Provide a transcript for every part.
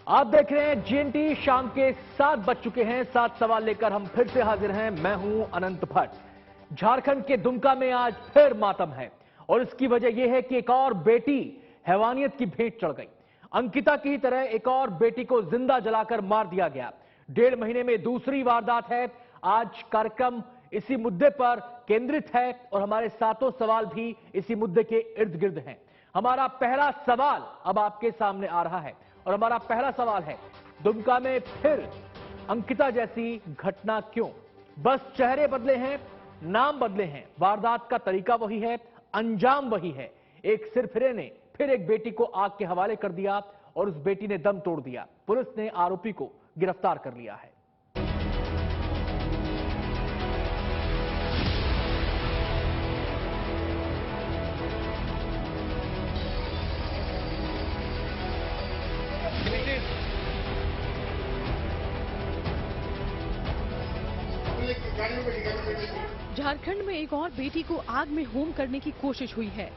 आप देख रहे हैं जीएनटी। शाम के 7 बज चुके हैं। 7 सवाल लेकर हम फिर से हाजिर हैं। मैं हूं अनंत भट्ट। झारखंड के दुमका में आज फिर मातम है और इसकी वजह यह है कि एक और बेटी हैवानियत की भेंट चढ़ गई। अंकिता की तरह एक और बेटी को जिंदा जलाकर मार दिया गया। 1.5 महीने में दूसरी वारदात है। आज कार्यक्रम इसी मुद्दे पर केंद्रित है और हमारे 7 सवाल भी इसी मुद्दे के इर्द गिर्द हैं। हमारा पहला सवाल अब आपके सामने आ रहा है और हमारा पहला सवाल है, दुमका में फिर अंकिता जैसी घटना क्यों? बस चेहरे बदले हैं, नाम बदले हैं, वारदात का तरीका वही है, अंजाम वही है। एक सिरफिरे ने फिर एक बेटी को आग के हवाले कर दिया और उस बेटी ने दम तोड़ दिया। पुलिस ने आरोपी को गिरफ्तार कर लिया है। झारखंड में एक और बेटी को आग में होम करने की कोशिश हुई है।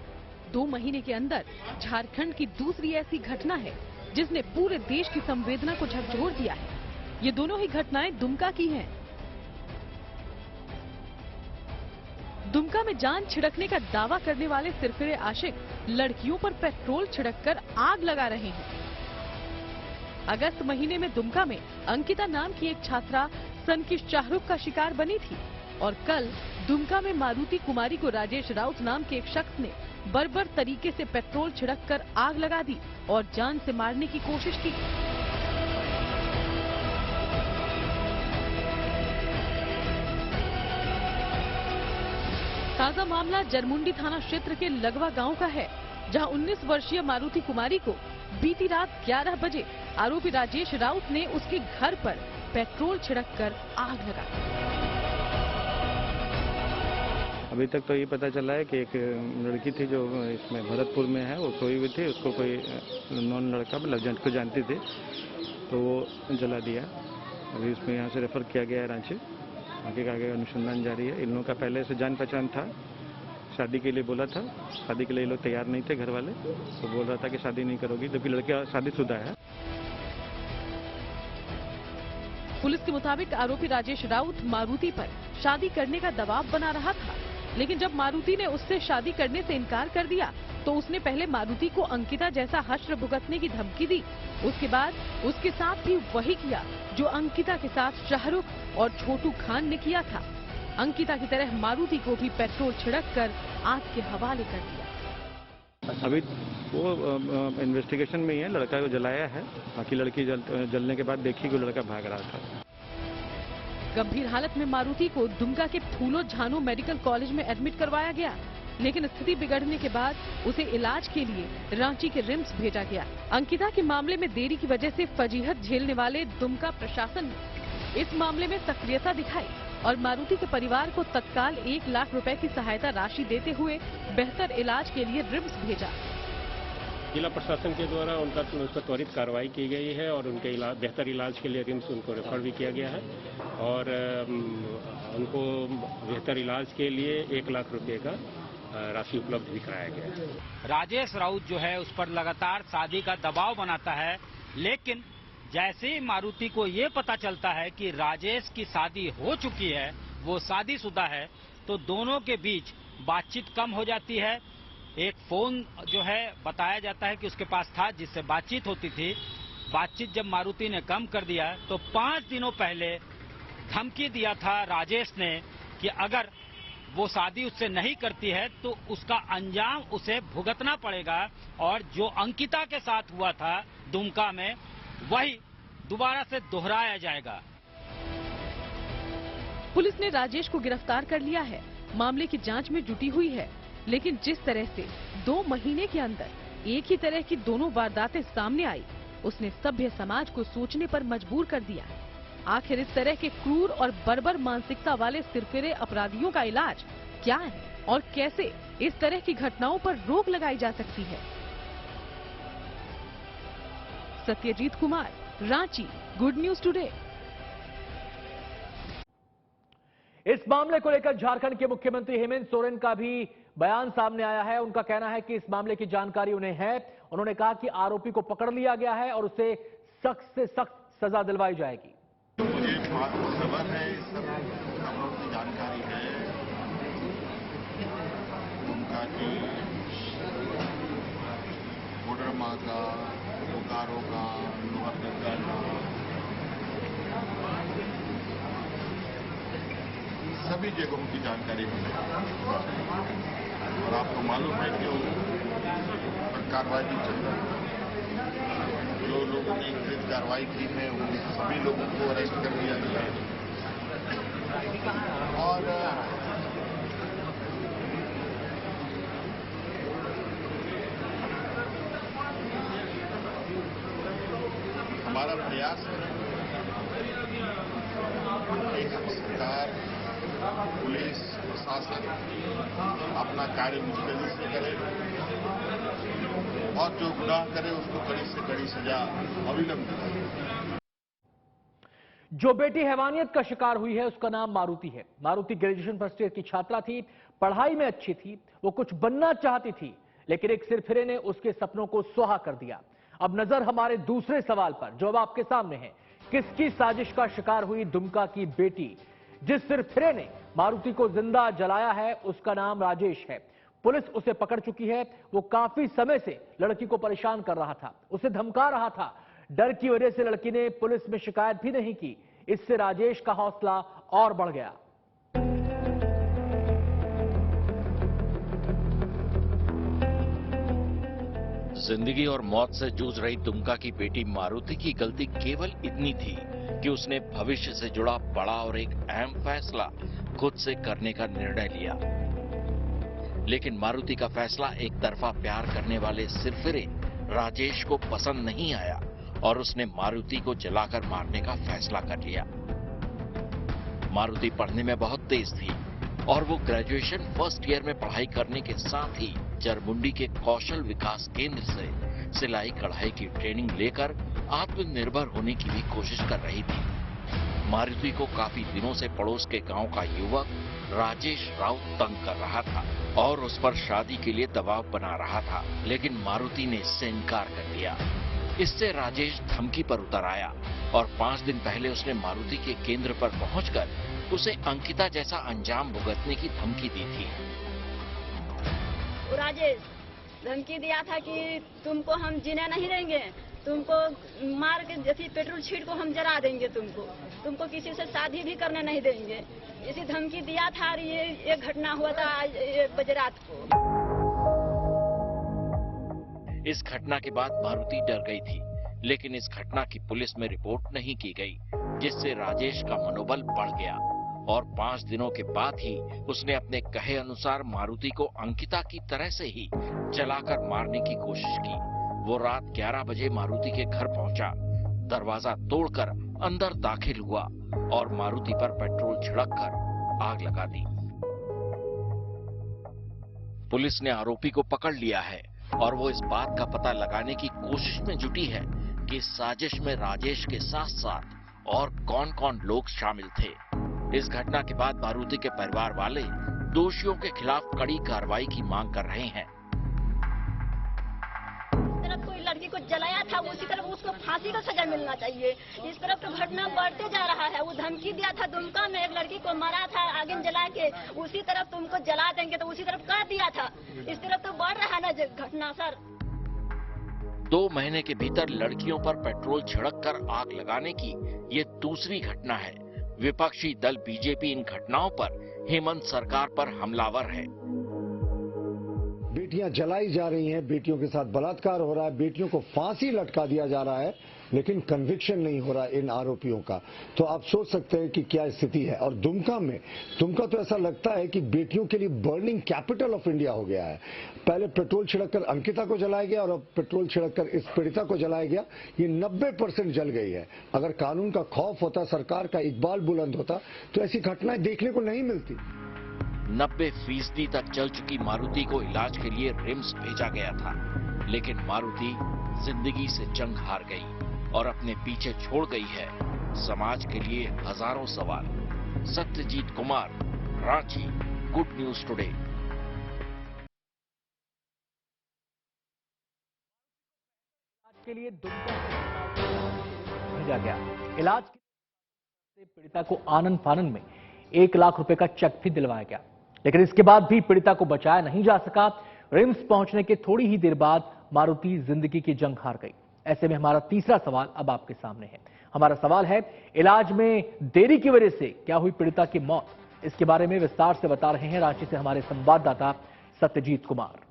2 महीने के अंदर झारखंड की दूसरी ऐसी घटना है जिसने पूरे देश की संवेदना को झकझोर दिया है। ये दोनों ही घटनाएं दुमका की हैं। दुमका में जान छिड़कने का दावा करने वाले सिरफिरे आशिक लड़कियों पर पेट्रोल छिड़ककर आग लगा रहे हैं। अगस्त महीने में दुमका में अंकिता नाम की एक छात्रा सन की शाहरुख का शिकार बनी थी और कल दुमका में मारुति कुमारी को राजेश राउत नाम के एक शख्स ने बर्बर तरीके से पेट्रोल छिड़ककर आग लगा दी और जान से मारने की कोशिश की। ताजा मामला जरमुंडी थाना क्षेत्र के लगवा गांव का है, जहां 19 वर्षीय मारुति कुमारी को बीती रात 11 बजे आरोपी राजेश राउत ने उसके घर पर पेट्रोल छिड़ककर आग लगा दी। अभी तक तो ये पता चला है कि एक लड़की थी जो इसमें भरतपुर में है, वो सोई हुई थी, उसको कोई नॉन लड़का मतलब को जानती थी, तो वो जला दिया। अभी इसमें यहाँ से रेफर किया गया है रांची। आगे का आगे अनुसंधान जारी है। इन लोगों का पहले से जान पहचान था, शादी के लिए बोला था। शादी के लिए लोग तैयार नहीं थे घर वाले, तो बोल रहा था कि शादी नहीं करोगी, जबकि लड़की शादीशुदा है। पुलिस के मुताबिक आरोपी राजेश राउत मारुति पर शादी करने का दबाव बना रहा था, लेकिन जब मारुति ने उससे शादी करने से इनकार कर दिया तो उसने पहले मारुति को अंकिता जैसा हश्र भुगतने की धमकी दी। उसके बाद उसके साथ भी वही किया जो अंकिता के साथ शाहरुख और छोटू खान ने किया था। अंकिता की तरह मारुति को भी पेट्रोल छिड़ककर आग के हवाले कर दिया। अभी वो इन्वेस्टिगेशन में ही है। लड़का को जलाया है, बाकी लड़की जलने के बाद देखी कि लड़का भाग रहा था। गंभीर हालत में मारुति को दुमका के फूलो झानो मेडिकल कॉलेज में एडमिट करवाया गया, लेकिन स्थिति बिगड़ने के बाद उसे इलाज के लिए रांची के रिम्स भेजा गया। अंकिता के मामले में देरी की वजह से फजीहत झेलने वाले दुमका प्रशासन ने इस मामले में सक्रियता दिखाई और मारुति के परिवार को तत्काल 1 लाख रुपए की सहायता राशि देते हुए बेहतर इलाज के लिए रिम्स भेजा। जिला प्रशासन के द्वारा उस पर त्वरित कार्रवाई की गई है और उनके बेहतर इलाज के लिए रिम्स उनको रेफर भी किया गया है और उनको बेहतर इलाज के लिए 1 लाख रुपए का राशि उपलब्ध भी कराया गया है। राजेश राउत जो है उस पर लगातार शादी का दबाव बनाता है, लेकिन जैसे ही मारुति को ये पता चलता है कि राजेश की शादी हो चुकी है, वो शादीशुदा है, तो दोनों के बीच बातचीत कम हो जाती है। एक फोन जो है बताया जाता है कि उसके पास था जिससे बातचीत होती थी। बातचीत जब मारुति ने कम कर दिया तो 5 दिनों पहले धमकी दिया था राजेश ने कि अगर वो शादी उससे नहीं करती है तो उसका अंजाम उसे भुगतना पड़ेगा और जो अंकिता के साथ हुआ था दुमका में वही दोबारा से दोहराया जाएगा। पुलिस ने राजेश को गिरफ्तार कर लिया है, मामले की जांच में जुटी हुई है, लेकिन जिस तरह से 2 महीने के अंदर एक ही तरह की दोनों वारदातें सामने आई, उसने सभ्य समाज को सोचने पर मजबूर कर दिया है। आखिर इस तरह के क्रूर और बर्बर मानसिकता वाले सिरफिरे अपराधियों का इलाज क्या है और कैसे इस तरह की घटनाओं पर रोक लगाई जा सकती है? Satyajit Kumar, Ranchi, good news today. इस मामले को लेकर झारखंड के मुख्यमंत्री हेमंत सोरेन का भी बयान सामने आया है। उनका कहना है कि इस मामले की जानकारी उन्हें है। उन्होंने कहा कि आरोपी को पकड़ लिया गया है और उसे सख्त से सख्त सजा दिलवाई जाएगी। मुझे खबर है, इस सब खबरों की जानकारी है उनका की कोडरमा का, बोकारो का, लोहरदगा का, सभी जगहों की जानकारी मुझे और आपको मालूम है कि कार्रवाई भी चल रही है। जो लोगों ने इंक्रीज कार्रवाई की है उन सभी लोगों को अरेस्ट कर लिया गया है और हमारा प्रयास है कि सरकार, पुलिस, प्रशासन अपना कार्य मुस्तैदी से करे और जो गुनाह करे उसको कड़ी से कड़ी सजा अविलंब करे। जो बेटी हैवानियत का शिकार हुई है उसका नाम मारुति है। मारुति ग्रेजुएशन फर्स्ट ईयर की छात्रा थी, पढ़ाई में अच्छी थी, वो कुछ बनना चाहती थी, लेकिन एक सिरफिरे ने उसके सपनों को सुहा कर दिया। अब नजर हमारे दूसरे सवाल पर, जो अब आपके सामने है। किसकी साजिश का शिकार हुई दुमका की बेटी? जिस सिरफिरे ने मारुति को जिंदा जलाया है उसका नाम राजेश है। पुलिस उसे पकड़ चुकी है। वो काफी समय से लड़की को परेशान कर रहा था, उसे धमका रहा था। डर की वजह से लड़की ने पुलिस में शिकायत भी नहीं की। इससे राजेश का हौसला और बढ़ गया। जिंदगी और मौत से जूझ रही दुमका की बेटी मारुति की गलती केवल इतनी थी कि उसने भविष्य से जुड़ा बड़ा और एक अहम फैसला खुद से करने का निर्णय लिया। लेकिन मारुति का फैसला एक तरफा प्यार करने वाले सिरफिरे राजेश को पसंद नहीं आया और उसने मारुति को जलाकर मारने का फैसला कर लिया। मारुति पढ़ने में बहुत तेज थी और वो ग्रेजुएशन फर्स्ट ईयर में पढ़ाई करने के साथ ही जरमुंडी के कौशल विकास केंद्र से सिलाई कढ़ाई की ट्रेनिंग लेकर आत्मनिर्भर होने की भी कोशिश कर रही थी। मारुति को काफी दिनों से पड़ोस के गांव का युवक राजेश राउत तंग कर रहा था और उस पर शादी के लिए दबाव बना रहा था, लेकिन मारुति ने इससे इनकार कर दिया। इससे राजेश धमकी पर उतर आया और 5 दिन पहले उसने मारुति के केंद्र पर पहुंचकर उसे अंकिता जैसा अंजाम भुगतने की धमकी दी थी। राजेश धमकी दिया था कि तुमको हम जीने नहीं देंगे, तुमको मार के जैसे पेट्रोल छीट को हम जला देंगे, तुमको किसी से शादी भी करने नहीं देंगे। इसी धमकी दिया था और ये घटना हुआ था आज बजरात को। इस घटना के बाद मारुति डर गई थी, लेकिन इस घटना की पुलिस में रिपोर्ट नहीं की गई, जिससे राजेश का मनोबल बढ़ गया और 5 दिनों के बाद ही उसने अपने कहे अनुसार मारुति को अंकिता की तरह से ही जलाकर मारने की कोशिश की। वो रात 11 बजे मारुति के घर पहुंचा, दरवाजा तोड़कर अंदर दाखिल हुआ और मारुति पर पेट्रोल छिड़ककर आग लगा दी। पुलिस ने आरोपी को पकड़ लिया है और वो इस बात का पता लगाने की कोशिश में जुटी है कि इस साजिश में राजेश के साथ साथ और कौन कौन लोग शामिल थे। इस घटना के बाद मारुति के परिवार वाले दोषियों के खिलाफ कड़ी कार्रवाई की मांग कर रहे हैं। इस तरफ कोई लड़की को जलाया था, उसी तरफ उसको फांसी का सजा मिलना चाहिए। इस तरफ तो घटना बढ़ते जा रहा है। वो धमकी दिया था दुमका में, एक लड़की को मारा था आगे में जला के, उसी तरफ तुमको जला देंगे, तो उसी तरफ कर दिया था। इस तरफ तो बढ़ रहा है ना घटना सर। 2 महीने के भीतर लड़कियों पर पेट्रोल छिड़ककर आग लगाने की ये दूसरी घटना है। विपक्षी दल बीजेपी इन घटनाओं पर हेमंत सरकार पर हमलावर है। बेटियां जलाई जा रही हैं, बेटियों के साथ बलात्कार हो रहा है, बेटियों को फांसी लटका दिया जा रहा है, लेकिन कन्विक्शन नहीं हो रहा इन आरोपियों का। तो आप सोच सकते हैं कि क्या स्थिति है। और दुमका तो ऐसा लगता है कि बेटियों के लिए बर्निंग कैपिटल ऑफ इंडिया हो गया है। पहले पेट्रोल छिड़ककर अंकिता को जलाया गया और अब पेट्रोल छिड़ककर इस पीड़िता को जलाया गया। ये 90% जल गई है। अगर कानून का खौफ होता, सरकार का इकबाल बुलंद होता, तो ऐसी घटनाएं देखने को नहीं मिलती। 90% तक जल चुकी मारुति को इलाज के लिए रिम्स भेजा गया था, लेकिन मारुति जिंदगी से जंग हार गई और अपने पीछे छोड़ गई है समाज के लिए हजारों सवाल। Satyajit Kumar, Ranchi, good news today. के लिए दुमका दिया गया। इलाज से पीड़िता को आनन फानन में 1 लाख रुपए का चेक भी दिलवाया गया, लेकिन इसके बाद भी पीड़िता को बचाया नहीं जा सका। रिम्स पहुंचने के थोड़ी ही देर बाद मारुति जिंदगी की जंग हार गई। ऐसे में हमारा तीसरा सवाल अब आपके सामने है। हमारा सवाल है, इलाज में देरी की वजह से क्या हुई पीड़िता की मौत? इसके बारे में विस्तार से बता रहे हैं रांची से हमारे संवाददाता सत्यजीत कुमार।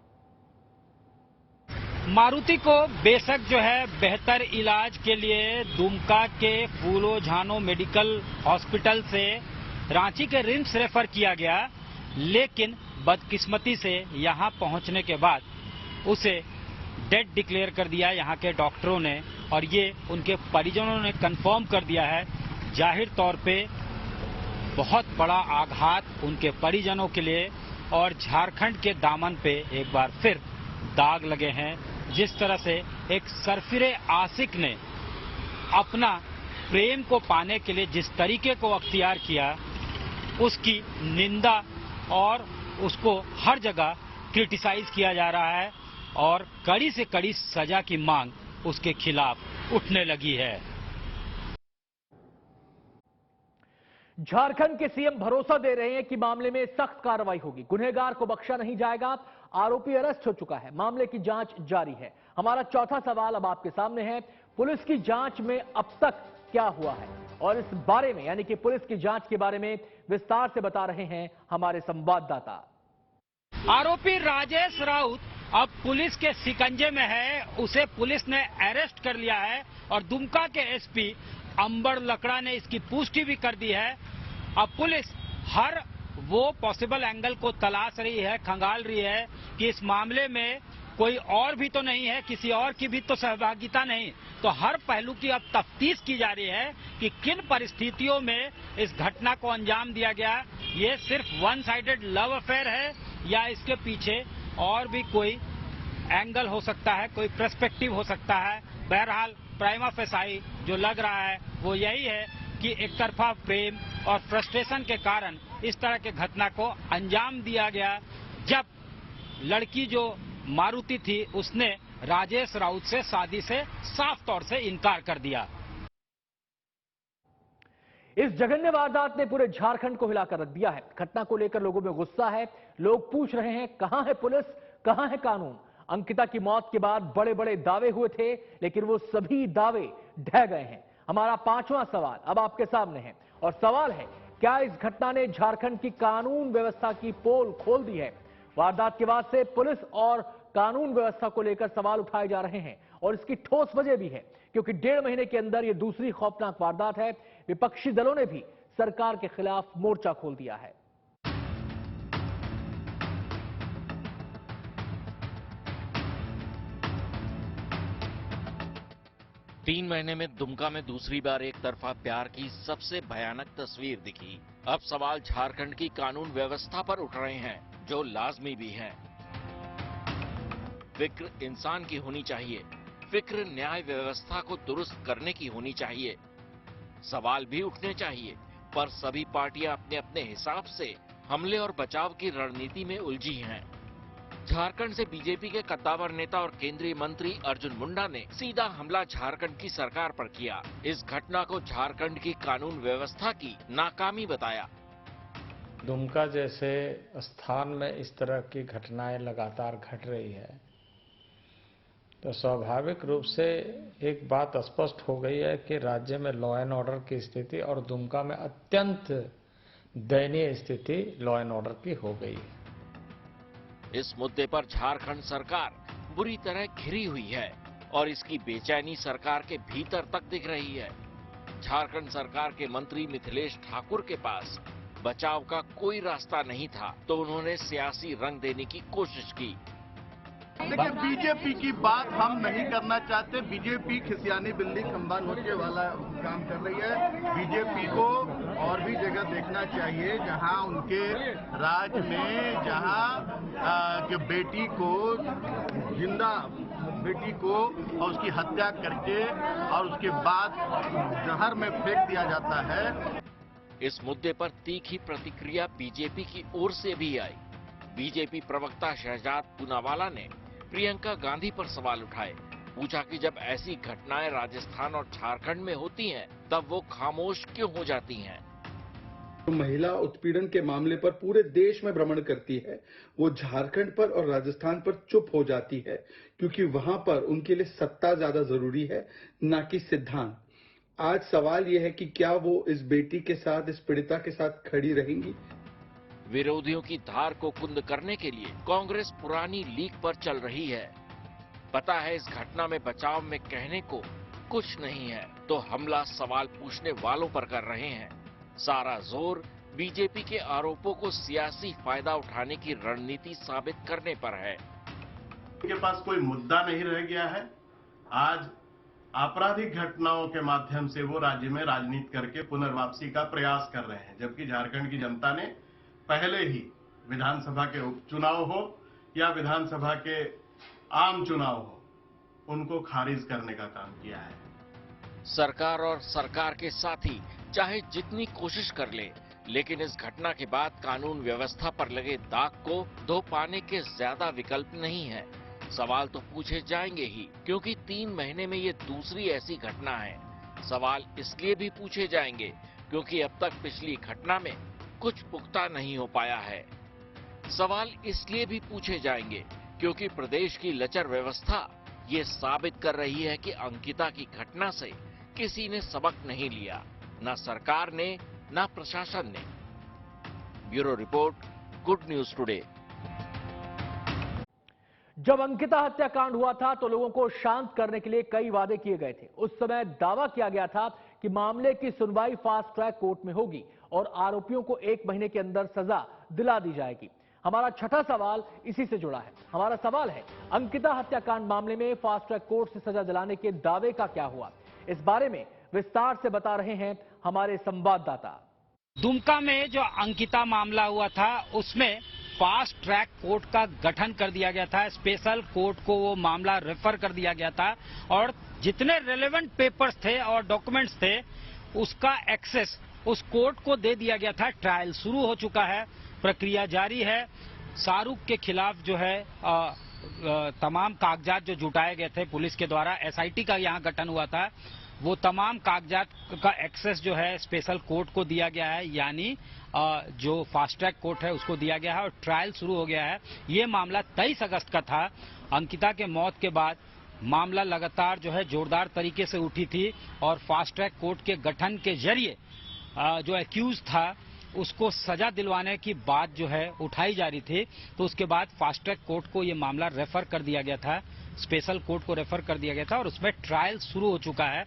मारुति को बेशक जो है बेहतर इलाज के लिए दुमका के फूलो झानो मेडिकल हॉस्पिटल से रांची के रिम्स रेफर किया गया, लेकिन बदकिस्मती से यहां पहुंचने के बाद उसे डेड डिक्लेयर कर दिया यहां के डॉक्टरों ने, और ये उनके परिजनों ने कंफर्म कर दिया है। जाहिर तौर पे बहुत बड़ा आघात उनके परिजनों के लिए, और झारखंड के दामन पे एक बार फिर दाग लगे हैं। जिस तरह से एक सरफिरे आशिक ने अपना प्रेम को पाने के लिए जिस तरीके को अख्तियार किया, उसकी निंदा और उसको हर जगह क्रिटिसाइज किया जा रहा है, और कड़ी से कड़ी सजा की मांग उसके खिलाफ उठने लगी है। झारखंड के सीएम भरोसा दे रहे हैं कि मामले में सख्त कार्रवाई होगी, गुनहगार को बख्शा नहीं जाएगा। आरोपी अरेस्ट हो चुका है, मामले की जांच जारी है। हमारा चौथा सवाल अब आपके सामने है, पुलिस की जांच में अब तक क्या हुआ है? और इस बारे में यानी कि पुलिस की जांच के बारे में विस्तार से बता रहे हैं हमारे संवाददाता। आरोपी राजेश राउत अब पुलिस के शिकंजे में है। उसे पुलिस ने अरेस्ट कर लिया है, और दुमका के एसपी अंबर लकड़ा ने इसकी पुष्टि भी कर दी है। अब पुलिस हर वो पॉसिबल एंगल को तलाश रही है, खंगाल रही है कि इस मामले में कोई और भी तो नहीं है, किसी और की भी तो सहभागिता नहीं। तो हर पहलू की अब तफ्तीश की जा रही है कि किन परिस्थितियों में इस घटना को अंजाम दिया गया। ये सिर्फ वन साइडेड लव अफेयर है या इसके पीछे और भी कोई एंगल हो सकता है, कोई पर्सपेक्टिव हो सकता है। बहरहाल प्राइमा फेसाई जो लग रहा है वो यही है कि एक तरफा प्रेम और फ्रस्ट्रेशन के कारण इस तरह के घटना को अंजाम दिया गया, जब लड़की जो मारुति थी उसने राजेश राउत से शादी से साफ तौर से इनकार कर दिया। इस जघन्य वारदात ने पूरे झारखंड को हिलाकर रख दिया है। घटना को लेकर लोगों में गुस्सा है। लोग पूछ रहे हैं, कहां है पुलिस, कहां है कानून? अंकिता की मौत के बाद बड़े बड़े दावे हुए थे, लेकिन वो सभी दावे ढह गए हैं। हमारा पांचवां सवाल अब आपके सामने है, और सवाल है, क्या इस घटना ने झारखंड की कानून व्यवस्था की पोल खोल दी है? वारदात के बाद से पुलिस और कानून व्यवस्था को लेकर सवाल उठाए जा रहे हैं, और इसकी ठोस वजह भी है, क्योंकि 1.5 महीने के अंदर यह दूसरी खौफनाक वारदात है। विपक्षी दलों ने भी सरकार के खिलाफ मोर्चा खोल दिया है। तीन महीने में दुमका में दूसरी बार एक तरफा प्यार की सबसे भयानक तस्वीर दिखी। अब सवाल झारखंड की कानून व्यवस्था पर उठ रहे हैं, जो लाजमी भी हैं। फिक्र इंसान की होनी चाहिए, फिक्र न्याय व्यवस्था को दुरुस्त करने की होनी चाहिए। सवाल भी उठने चाहिए, पर सभी पार्टियां अपने अपने हिसाब से हमले और बचाव की रणनीति में उलझी हैं। झारखंड से बीजेपी के कद्दावर नेता और केंद्रीय मंत्री अर्जुन मुंडा ने सीधा हमला झारखंड की सरकार पर किया। इस घटना को झारखंड की कानून व्यवस्था की नाकामी बताया। दुमका जैसे स्थान में इस तरह की घटनाएं लगातार घट रही है, तो स्वाभाविक रूप से एक बात स्पष्ट हो गई है कि राज्य में लॉ एंड ऑर्डर की स्थिति और दुमका में अत्यंत दयनीय स्थिति लॉ एंड ऑर्डर की हो गई है। इस मुद्दे पर झारखंड सरकार बुरी तरह घिरी हुई है, और इसकी बेचैनी सरकार के भीतर तक दिख रही है। झारखंड सरकार के मंत्री मिथिलेश ठाकुर के पास बचाव का कोई रास्ता नहीं था, तो उन्होंने सियासी रंग देने की कोशिश की। देखिए, बीजेपी की बात हम नहीं करना चाहते। बीजेपी खिसियानी बिल्ली खंबा नोचे वाला काम कर रही है। बीजेपी को और भी जगह देखना चाहिए जहां उनके राज्य में जहां बेटी को जिंदा बेटी को और उसकी हत्या करके और उसके बाद जहर में फेंक दिया जाता है। इस मुद्दे पर तीखी प्रतिक्रिया बीजेपी की ओर से भी आई। बीजेपी प्रवक्ता शहजाद पूनावाला ने प्रियंका गांधी पर सवाल उठाए। पूछा कि जब ऐसी घटनाएं राजस्थान और झारखंड में होती हैं, तब वो खामोश क्यों हो जाती हैं? महिला उत्पीड़न के मामले पर पूरे देश में भ्रमण करती है, वो झारखंड पर और राजस्थान पर चुप हो जाती है, क्योंकि वहां पर उनके लिए सत्ता ज्यादा जरूरी है, ना कि सिद्धांत। आज सवाल यह है कि क्या वो इस बेटी के साथ, इस पीड़िता के साथ खड़ी रहेंगी? विरोधियों की धार को कुंद करने के लिए कांग्रेस पुरानी लीक पर चल रही है। पता है इस घटना में बचाव में कहने को कुछ नहीं है, तो हमला सवाल पूछने वालों पर कर रहे हैं। सारा जोर बीजेपी के आरोपों को सियासी फायदा उठाने की रणनीति साबित करने पर है। उनके पास कोई मुद्दा नहीं रह गया है। आज आपराधिक घटनाओं के माध्यम से वो राज्य में राजनीति करके पुनर्वापसी का प्रयास कर रहे हैं, जबकि झारखंड की जनता ने पहले ही विधानसभा के उपचुनाव हो या विधानसभा के आम चुनाव हो, उनको खारिज करने का काम किया है। सरकार और सरकार के साथी चाहे जितनी कोशिश कर ले, लेकिन इस घटना के बाद कानून व्यवस्था पर लगे दाग को धो पाने के ज्यादा विकल्प नहीं है। सवाल तो पूछे जाएंगे ही, क्योंकि 3 महीने में ये दूसरी ऐसी घटना है। सवाल इसलिए भी पूछे जाएंगे क्योंकि अब तक पिछली घटना में कुछ पुख्ता नहीं हो पाया है। सवाल इसलिए भी पूछे जाएंगे क्योंकि प्रदेश की लचर व्यवस्था ये साबित कर रही है कि अंकिता की घटना से किसी ने सबक नहीं लिया, न सरकार ने न प्रशासन ने। Bureau report, good news today. जब अंकिता हत्याकांड हुआ था तो लोगों को शांत करने के लिए कई वादे किए गए थे। उस समय दावा किया गया था कि मामले की सुनवाई फास्ट ट्रैक कोर्ट में होगी और आरोपियों को 1 महीने के अंदर सजा दिला दी जाएगी। हमारा छठा सवाल इसी से जुड़ा है। हमारा सवाल है, अंकिता हत्याकांड मामले में फास्ट ट्रैक कोर्ट से सजा दिलाने के दावे का क्या हुआ? इस बारे में विस्तार से बता रहे हैं हमारे संवाददाता। दुमका में जो अंकिता मामला हुआ था उसमें फास्ट ट्रैक कोर्ट का गठन कर दिया गया था। स्पेशल कोर्ट को वो मामला रेफर कर दिया गया था और जितने रेलेवेंट पेपर्स थे और डॉक्यूमेंट्स थे उसका एक्सेस उस कोर्ट को दे दिया गया था। ट्रायल शुरू हो चुका है, प्रक्रिया जारी है। शाहरुख के खिलाफ जो है तमाम कागजात जो जुटाए गए थे पुलिस के द्वारा, एसआईटी का यहाँ गठन हुआ था, वो तमाम कागजात का एक्सेस जो है स्पेशल कोर्ट को दिया गया है, यानी जो फास्ट ट्रैक कोर्ट है उसको दिया गया है और ट्रायल शुरू हो गया है। ये मामला 23 अगस्त का था। अंकिता के मौत के बाद मामला लगातार जो है जोरदार तरीके से उठी थी और फास्ट ट्रैक कोर्ट के गठन के जरिए जो एक्यूज था उसको सजा दिलवाने की बात जो है उठाई जा रही थी। तो उसके बाद फास्ट ट्रैक कोर्ट को ये मामला रेफर कर दिया गया था, स्पेशल कोर्ट को रेफर कर दिया गया था और उसमें ट्रायल शुरू हो चुका है।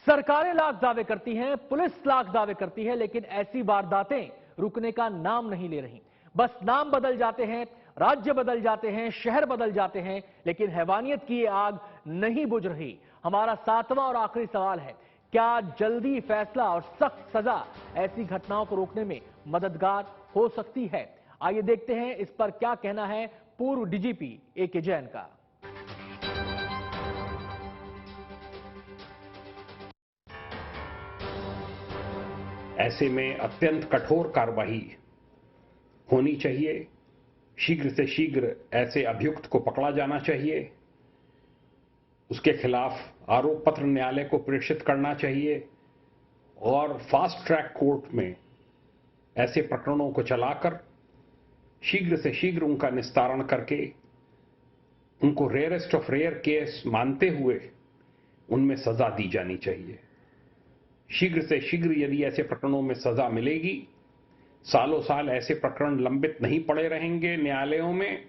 सरकारें लाख दावे करती हैं, पुलिस लाख दावे करती है, लेकिन ऐसी वारदातें रुकने का नाम नहीं ले रही। बस नाम बदल जाते हैं, राज्य बदल जाते हैं, शहर बदल जाते हैं, लेकिन हैवानियत की ये आग नहीं बुझ रही। हमारा 7वां और आखिरी सवाल है, क्या जल्दी फैसला और सख्त सजा ऐसी घटनाओं को रोकने में मददगार हो सकती है? आइए देखते हैं इस पर क्या कहना है पूर्व डीजीपी ए.के. जैन का। ऐसे में अत्यंत कठोर कार्रवाई होनी चाहिए। शीघ्र से शीघ्र ऐसे अभियुक्त को पकड़ा जाना चाहिए। उसके खिलाफ आरोप पत्र न्यायालय को प्रेषित करना चाहिए और फास्ट ट्रैक कोर्ट में ऐसे प्रकरणों को चलाकर शीघ्र से शीघ्र उनका निस्तारण करके उनको रेयरेस्ट ऑफ रेयर केस मानते हुए उनमें सजा दी जानी चाहिए। शीघ्र से शीघ्र यदि ऐसे प्रकरणों में सजा मिलेगी, सालों साल ऐसे प्रकरण लंबित नहीं पड़े रहेंगे न्यायालयों में,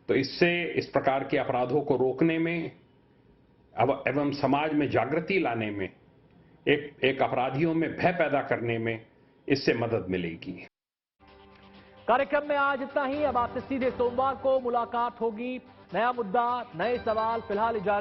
तो इससे इस प्रकार के अपराधों को रोकने में एवं समाज में जागृति लाने में, एक अपराधियों में भय पैदा करने में इससे मदद मिलेगी। कार्यक्रम में आज इतना ही। अब आपसे सीधे सोमवार को मुलाकात होगी। नया मुद्दा, नए सवाल। फिलहाल इजाजत।